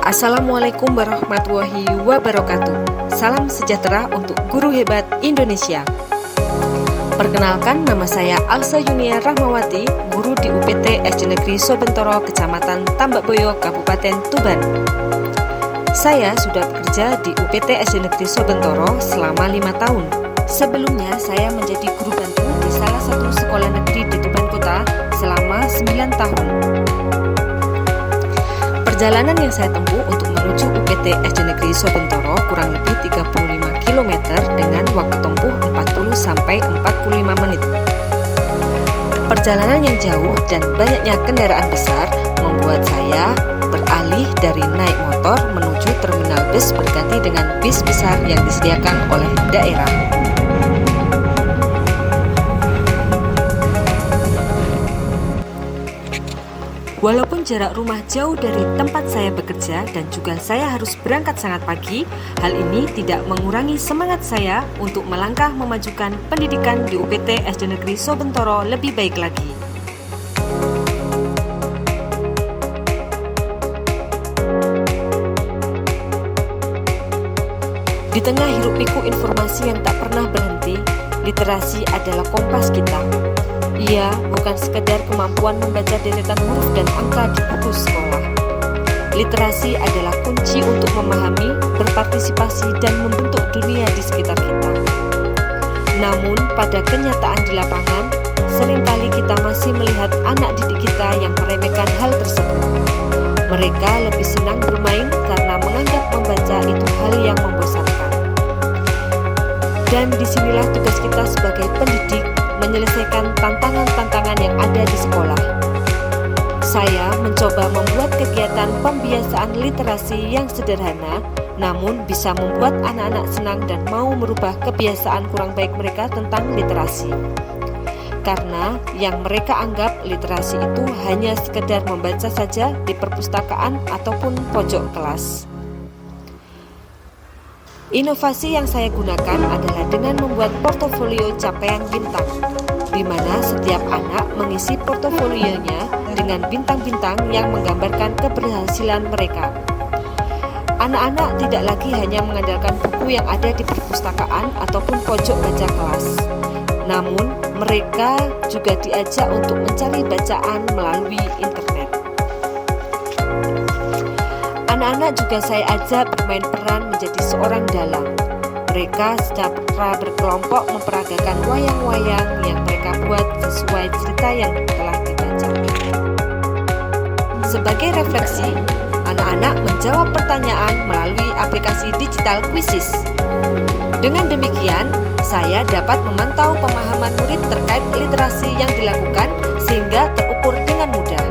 Assalamualaikum warahmatullahi wabarakatuh. Salam sejahtera untuk guru hebat Indonesia. Perkenalkan, nama saya Alsa Yunia Rahmawati, guru di UPT SD Negeri Sobentoro, Kecamatan Tambakboyo, Kabupaten Tuban. Saya sudah bekerja di UPT SD Negeri Sobentoro selama 5 tahun. Sebelumnya saya menjadi guru bantu di salah satu sekolah negeri di Tuban Kota selama 9 tahun. Perjalanan yang saya tempuh untuk menuju UPT SD Negeri Sobentoro kurang lebih 35 km dengan waktu tempuh 40-45 menit. Perjalanan yang jauh dan banyaknya kendaraan besar membuat saya beralih dari naik motor menuju terminal bus berganti dengan bis besar yang disediakan oleh daerah. Walaupun jarak rumah jauh dari tempat saya bekerja dan juga saya harus berangkat sangat pagi, hal ini tidak mengurangi semangat saya untuk melangkah memajukan pendidikan di UPT SD Negeri Sobentoro lebih baik lagi. Di tengah hiruk-pikuk informasi yang tak pernah berhenti, literasi adalah kompas kita. Ia bukan sekedar kemampuan membaca deretan huruf dan angka di buku sekolah. Literasi adalah kunci untuk memahami, berpartisipasi, dan membentuk dunia di sekitar kita. Namun, pada kenyataan di lapangan, seringkali kita masih melihat anak didik kita yang meremehkan hal tersebut. Mereka lebih senang bermain karena menganggap membaca itu hal yang membosankan. Dan disinilah tugas kita sebagai pendidik, menyelesaikan tantangan-tantangan yang ada di sekolah. Saya mencoba membuat kegiatan pembiasaan literasi yang sederhana, namun bisa membuat anak-anak senang dan mau merubah kebiasaan kurang baik mereka tentang literasi. Karena yang mereka anggap literasi itu hanya sekedar membaca saja di perpustakaan ataupun pojok kelas. Inovasi yang saya gunakan adalah dengan membuat portofolio capaian bintang, di mana setiap anak mengisi portofolionya dengan bintang-bintang yang menggambarkan keberhasilan mereka. Anak-anak tidak lagi hanya mengandalkan buku yang ada di perpustakaan ataupun pojok baca kelas, namun mereka juga diajak untuk mencari bacaan melalui internet. Anak-anak juga saya ajak bermain peran menjadi seorang dalang. Mereka secara berkelompok memperagakan wayang-wayang yang mereka buat sesuai cerita yang telah dibaca. Sebagai refleksi, anak-anak menjawab pertanyaan melalui aplikasi digital Quizzes. Dengan demikian, saya dapat memantau pemahaman murid terkait literasi yang dilakukan sehingga terukur dengan mudah.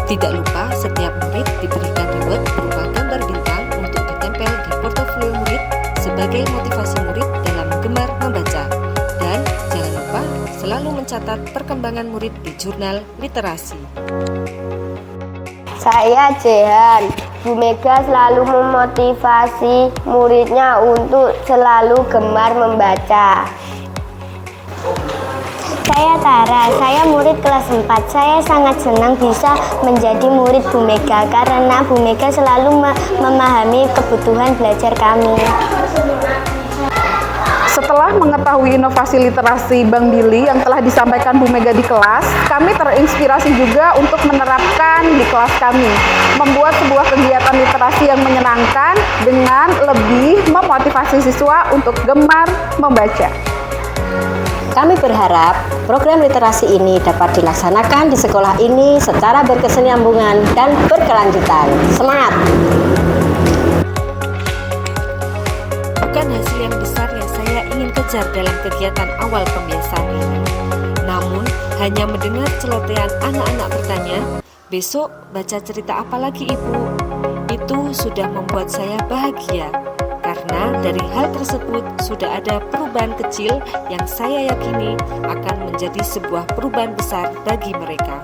Tidak lupa, setiap murid diberikan reward berupa gambar bintang untuk ditempel di portofolio murid sebagai motivasi murid dalam gemar membaca. Dan jangan lupa selalu mencatat perkembangan murid di jurnal literasi. Saya Jehan. Bu Mega selalu memotivasi muridnya untuk selalu gemar membaca. Saya Tara, saya murid kelas 4. Saya sangat senang bisa menjadi murid Bu Mega karena Bu Mega selalu memahami kebutuhan belajar kami. Setelah mengetahui inovasi literasi Bang Billy yang telah disampaikan Bu Mega di kelas, kami terinspirasi juga untuk menerapkan di kelas kami, membuat sebuah kegiatan literasi yang menyenangkan dengan lebih memotivasi siswa untuk gemar membaca. Kami berharap program literasi ini dapat dilaksanakan di sekolah ini secara berkesinambungan dan berkelanjutan. Semangat! Bukan hasil yang besar yang saya ingin kejar dalam kegiatan awal pembiasaan ini. Namun, hanya mendengar celotehan anak-anak bertanya, "Besok baca cerita apa lagi, Ibu?" Itu sudah membuat saya bahagia. Karena dari hal tersebut sudah ada perubahan kecil yang saya yakini akan menjadi sebuah perubahan besar bagi mereka.